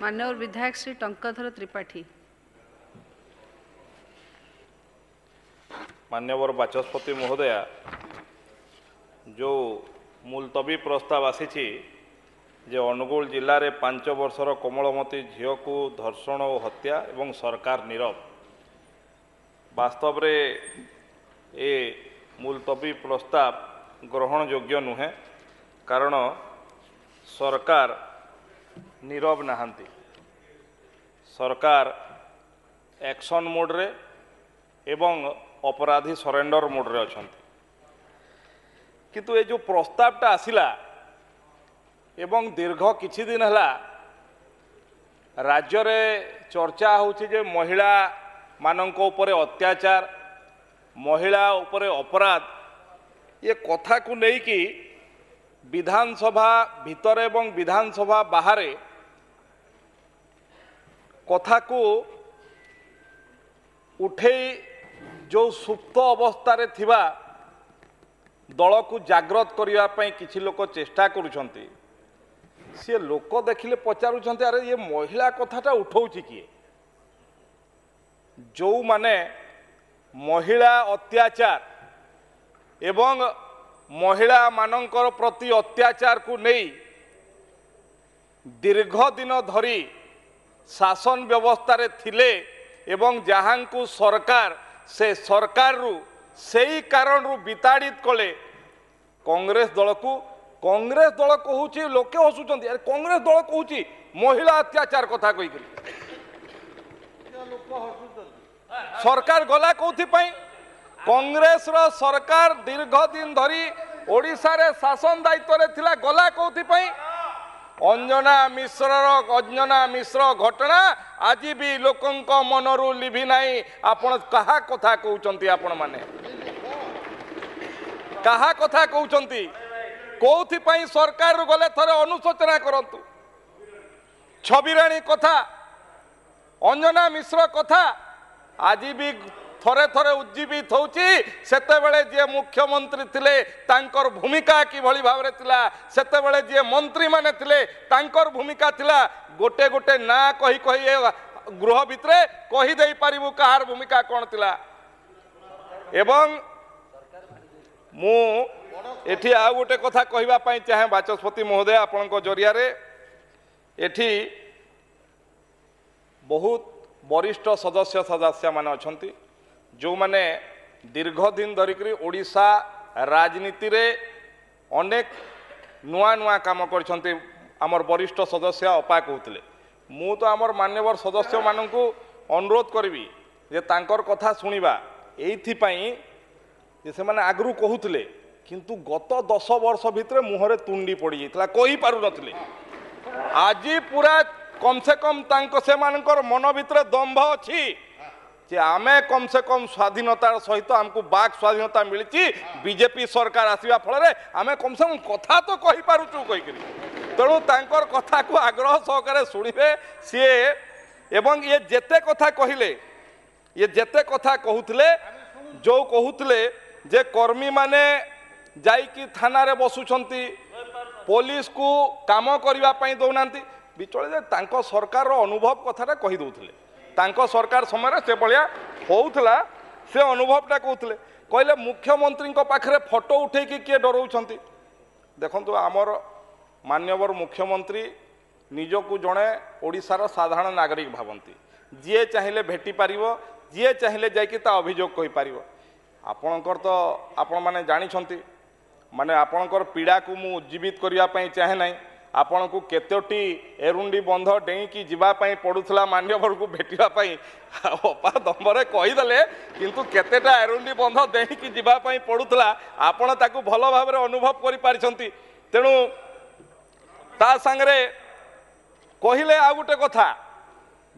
मान्यवर विधायक श्री टंकधर त्रिपाठी। मान्यवर बाचस्पति महोदया, जो मुलतवी प्रस्ताव आसी जे अनुगुल जिले में 5 वर्षर कोमलमती झील को धर्षण और हत्या एवं सरकार नीरव, वास्तव रे ए मुलतवी प्रस्ताव ग्रहण योग्य नुहे। कारण सरकार नीरव नहांती, सरकार एक्शन मोड रे एवं अपराधी सरेंडर मोड रे अछंती। किंतु ये जो प्रस्तावटा आसिला एवं दीर्घ किछि दिन हला राज्य रे चर्चा होछि जे महिला मानंको उपरे अत्याचार, महिला उपरे अपराध, ये कथा को नहीं कि विधानसभा भीतर एवं विधानसभा बाहर कथा को उठे जो सुप्त अवस्था रे थिबा दल को जागृत करने किसी लोक चेष्टा करुछंती। सी लोक देखिले पचारुछंती, अरे ये महिला कथाटा उठाउछि किए? जो माने महिला अत्याचार एवं महिला मानकर प्रति अत्याचार को नहीं दीर्घ दिन धरी शासन व्यवस्था रे थिले एवं जहां को सरकार से सरकार रु सही कारण रु विताड़ित कले कांग्रेस दल को। कांग्रेस दल कहूँ लोके हसुचंती, अरे कांग्रेस दल कहूँ महिला अत्याचार कथा कही सरकार गला कौथि पई? कांग्रेस रो सरकार दीर्घ दिन धरी ओडिशा रे शासन दायित्व रे थिला, गला कौथि पई? अंजना मिश्र घटना आज भी लोकंक मनरू लिभि नाही। आपण कहा कथा कहउचंती? आपण माने कहा कथा कहउचंती? कोथि पई सरकार गले थरे अनुशोचना करंतु। छबिराणी कथा, अंजना मिश्र कथा आज भी थरे थरे उज्जीवित होउची। सेते बेले जे मुख्यमंत्री थिले तांकर भूमिका कि भली भाव रे थिला, सेते बेले जे मंत्री माने थिले तांकर भूमिका थिला। गोटे गोटे ना कही कही गृह भितरे कही देई परिबु कहार भूमिका कोन थिला। एवं मु एठी आ गोटे कथा कहिबा पई चाहे बाचस्पति महोदय आपनको जरिया रे, एठी बहुत वरिष्ठ सदस्य माने अछंती जो माने दीर्घ दिन धरिक ओडिशा राजनीति रे अनेक नुआ नुआ काम करछंती। आमर वरिष्ठ सदस्य अपा कहते, मु तो आमर मान्यवर सदस्य मानकु अनुरोध करी जे तांकर कथा सुनिबा एथि पई जे से माने आगरु कहूतले, किंतु गत 10 वर्ष भितरे मुहरे तुंडी पड़ी जाइतला, कहि पारु नथिले। आज पूरा कम से कम तांको से मानकर मन भितरे दंभ अछि जे आमे कम से कम स्वाधीनतार सहित आमको बाक स्वाधीनता मिली। बीजेपी सरकार आसवा फल आमे कम से कम कथा तो कहि पारुचु कहि तेणु तांकर कथा को आग्रह सहकारे शुणिबे सी। एवं ये जेते कथा कहिले, ये जेते कथा कहूतले, जो कहूतले जे कर्मी माने जाइकी थाना रे बसुछंती, पुलिस को काम करबा पई दउनांती, बिचळे तांको सरकार रो अनुभव कथाटा कहि दउथले। तांको सरकार समय से भाया होउथला, से अनुभवटा कहते कहले मुख्यमंत्री पाखरे फोटो उठे किए डराउछंती। देखंतु आमर मान्यवर मुख्यमंत्री निजकू जड़े ओडिशार साधारण नागरिक भावती, जी चाहिए भेटी पारिबो, जी चाहिए जाइए ता अभियोग कहि पारिबो। आपणकर तो आपण माने जानिछंती, माने आपणकर पीड़ा को मु उज्जीवित करिया पई चाहे नाही। आपण को केतोटी एरुंडी बंध डेईकी जीवाई पड़ूला मान्यवर को भेटापी अपा दम्भरे कहीदे, किंतु केतेटा एरुंडी बंध डेईकी जीवाई पड़ूला आपण ताकू भल भाव अनुभव करि। तेणु ता सांगरे कहले आ गोटे कथा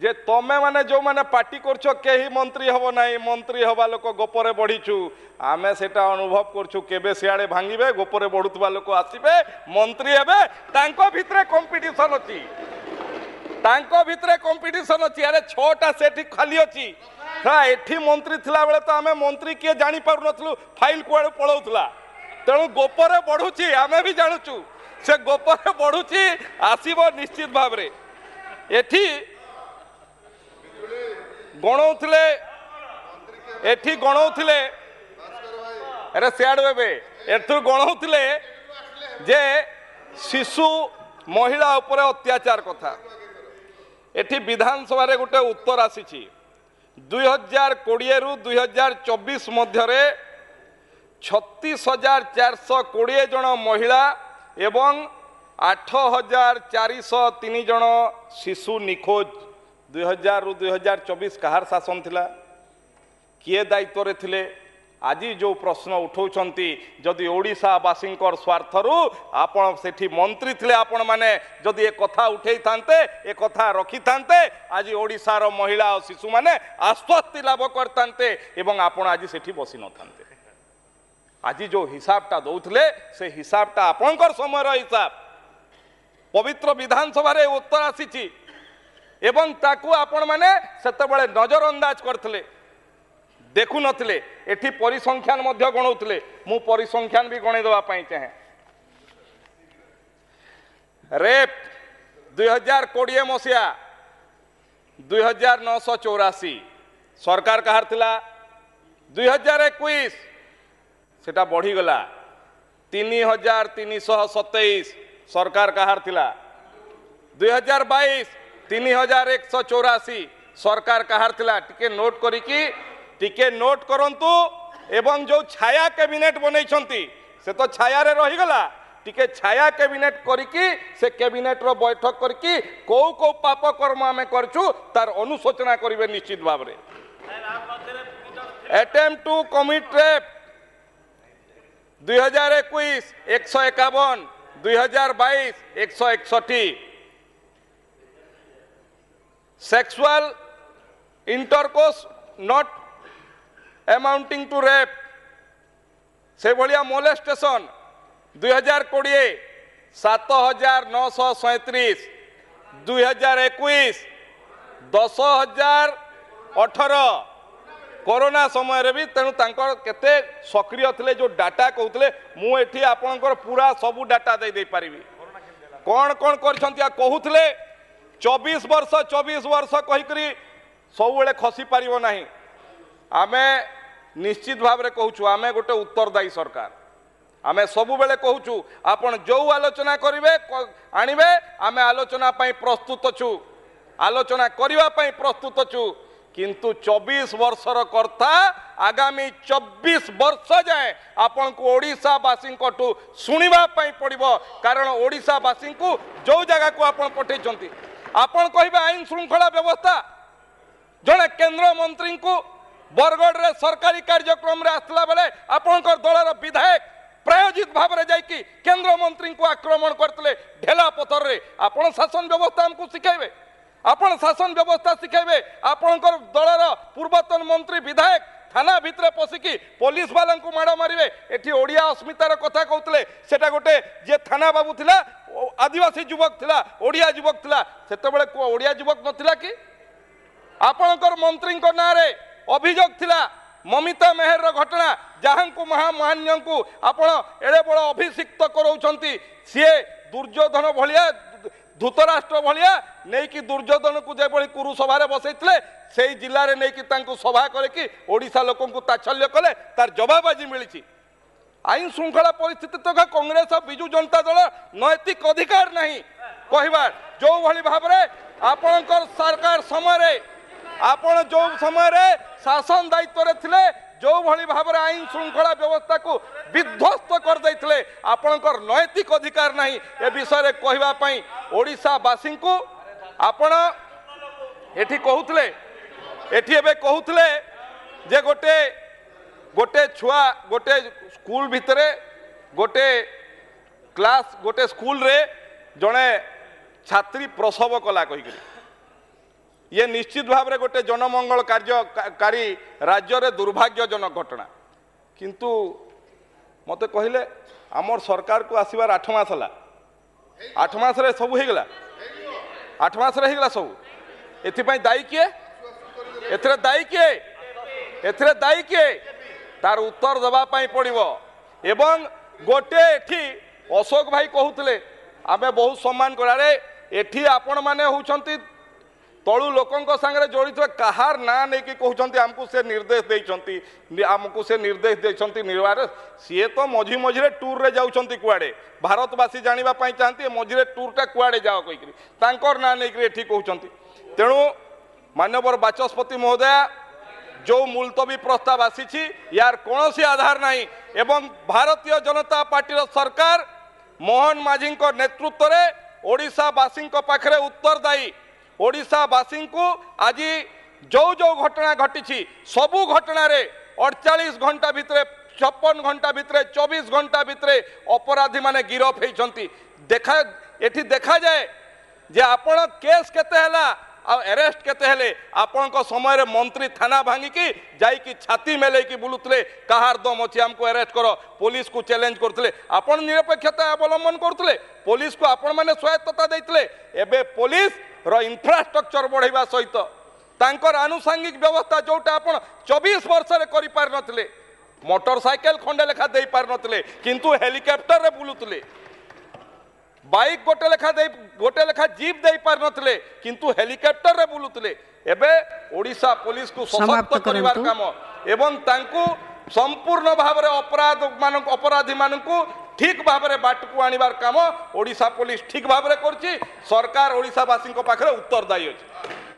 जे तमे माने जो माने पार्टी करछ केही मंत्री हबो नाही, मंत्री हबा लोक गोपरे बढ़ीछु, आमे सेटा अनुभव करछु। केबे सियाड़े भांगिबे, गोपरे बढ़ुतबा लोक आसीबे, मंत्री हेबे, तांको भितरे कंपटीशन अछि, तांको भितरे कंपटीशन अछि। अरे 6टा सेठी खाली अछि, एठी मंत्री थिला बेले तो आमे मंत्री किए जानि पारु नथलु, फाइल कुआडे पळौतला। तेणु गोपरे बढ़ुछि, आमे भी जानुछु से गोपरे बढ़ुछि, आसीबो निश्चित भाव रे। एठी गणौथिले एठी गणौथिले अरे सियाड़ बे एथुर गणौथिले जे शिशु महिला उपर अत्याचार कथा एठी विधानसभा रे गोटे उत्तर आसी 2020 रु 2024 मध्य 36,420 जन महिला एवं 8,403 जन शिशु निखोज 2000 रु 2024 कहार शासन थिला किए दायित्व रे थिले आज जो प्रश्न उठाउछंती जदि ओडिशावासी स्वार्थरू आपण सेठी मंत्री थिले आपण माने जदि ए कथा उठेई थांते ए कथा रखी थांते आज ओडिशार महिला और शिशु माने आश्वस्ति लाभ करतांते एवं आपण आज सेठी बसी न थांते आज जो हिसाबटा दौथले से हिसाबटा आपणकर समयर हिसाब पवित्र विधानसभा रे उत्तर आसीची एवं ताकू आपण माने सेतेबेले नजरअंदाज करथले देखु नथिले एठी परिसंख्यान मध्य गणौथिले मु परिसंख्यान भी गणे देवा पाई चाहे रेप 2020 मसिया 2984 सरकार कहार थिला 2021 सेटा बढ़ी गला 3327 सरकार कहार थिला 2022 3184 सरकार कहार थिला टिके नोट करिकी टिके नोट करंतु एवं जो छाया कैबिनेट बनई से तो छाया रे रही गला टिके छाया कैबिनेट करिकी से कैबिनेट रो बैठक करिकी को पाप कर्म आमे करछु तार अनुशोचना करिवे निश्चित भाव रे attempt to commit rape 2021 151 2022 161 sexual intercourse not amounting to rape से भाया मोलेस्टेशन 2020 7,937 2021 10,018 कोरोना समय रे भी तेणु तांकर केते सक्रिय थिले जो डाटा कहउतले मु एठी आपनकर पूरा सबु डाटा दे पारिबी कौन कौन करछंती कहउतले 24 वर्ष कहिकरी सब बेले खसी पारिबो नाही आमे निश्चित भाव रे कहूछु आमे गोटे उत्तरदायी सरकार आमे सबु बेले कहूछु आपण जो आलोचना करिवे आनिबे आमे आलोचना पई प्रस्तुत छु आलोचना करिवा पई प्रस्तुत छु किंतु 24 वर्षर कर्ता आगामी 24 वर्ष जाए आपण को ओडिशावासी को शुणा पड़ो कारण ओडिशावासी को जो जगह को आपण पठेइछंती आपण कहिबे आईन श्रृंखला व्यवस्था जड़े केंद्र मंत्री को बरगढ़ रे सरकारी कार्यक्रम रे आसला बेले आपणकर दलर विधायक प्रायोजित भाव में जाइकी केंद्र मंत्री को आक्रमण करते ढेला पथर रे आपण शासन व्यवस्था हमको शिखाइबे आपण शासन व्यवस्था शिखाइबे आपणकर दलर पूर्वतन मंत्री विधायक थाना भितरे पशिकी पुलिस वाला को माड़ मारे एटी ओडिया अस्मितार कथा कहते सेटा गोटे जे थाना बाबू थिला आदिवासी युवक थिला ओडिया युवक थिला सेतेबेले को ओडिया युवक नथिला कि आपणकर मंत्री ना रे अभियोग थिला ममिता मेहर घटना जहां को महामान्य को आपण एड़े बड़ अभिषिक्त कराउछंती सी दुर्योधन भलिया धूतराष्ट्र भलिया नहीं कि दुर्योधन को जे बड़ी कुरु सभा रे बसैतले सेई जिल्ला रे नहीं कि तांको सभा करे कि ओडिशा लोकन को ताच्छल्य कले तार जवाबाजी मिलिछि आईन श्रृंखला परिस्थिति तो कांग्रेस और बिजु जनता दल नैतिक अधिकार नहीं कहबार जो भली भाव रे आपणकर सरकार समय आपण जो समय शासन दायित्व रे थिले जो भली भाव रे आईन श्रृंखला व्यवस्था को विध्वस्त कर दैथिले आपणकर नैतिक अधिकार नहीं ए विषय रे कहबा पई ओडिशावासी को आपण एठी कहउतले एठी एबे कहउतले जे गोटे गोटे छुआ गोटे स्कूल भितरे गोटे क्लास गोटे स्कूल रे जड़े छात्री प्रसव कला कही ये निश्चित भाव में गोटे जनमंगल कार्यकारी राज्य रे दुर्भाग्यजनक घटना किंतु मते कहले आमर सरकार को आसबार 8 मास है 8 मास रे सब हो गला 8 मास रे हो सब एथिपाई दायी किए एथरे दायी किए एथरे दायी किए तार उत्तर देवा पड़ो एवं गोटे एठी अशोक भाई कहते आमे बहुत सम्मान करारे एठी आपण माने होउछंती तलु लोकों सागर जड़ित कहार ना नहीं कि कहते आमको से निर्देश देइछंती आमको से निर्देश देइछंती निर्वाह सी तो मझी मझे टूर रे जाउछंती कुआडे भारतवासी जानिबा पई चाहती मझे टूरटा कुआडे जाओ कहीकि तांकर ना नहीं कि एठी कहउछंती तेणु माननीय बाचस्पति महोदय जो मुलतवी प्रस्ताव आसी यार कौन आधार नहीं एवं भारतीय जनता पार्टी सरकार मोहन माझी नेतृत्व में ओडिशावासी पाखरे उत्तरदायी ओडिशावासी को आज जो जो घटना घटी सबू घटना 48 घंटा भितर 56 घंटा भितर 24 घंटा भितर अपराधी माने गिरफ होती देखा एठी देखा जाए जे आपण केस केते हला आ अरेस्ट केते हेले आपण समय रे मंत्री थाना भांगिकी जाइकी छाती मेले की बुलुतले कहार दम अच्छी आमको अरेस्ट करो पुलिस को चैलेंज करते आपण निरपेक्षता अवलंबन करते पुलिस को आपण माने स्वायत्तता देते एबे पुलिस रो इंफ्रास्ट्रक्चर बढ़ाइबा सहित तांकर आनुषंगिक व्यवस्था जोटा आपण 24 वर्ष रे करि पार नथिले मोटरसाइकेल खंडे लेखा दे पार नथिले किंतु हेलिकॉप्टर रे बुलुतले बाइक गोटे लेखा जीप दे पार नथिले किंतु हेलिकॉप्टर रे बुलुतले एबे ओडिशा पुलिस को सशक्त करिवार काम एवं तांकू संपूर्ण भाव में अपराधी मानकू ठीक भाव में बाट को आनिबार काम ओडिशा पुलिस ठीक भाव में करछि सरकार ओडिशावासी पाखरे उत्तरदायी अछि।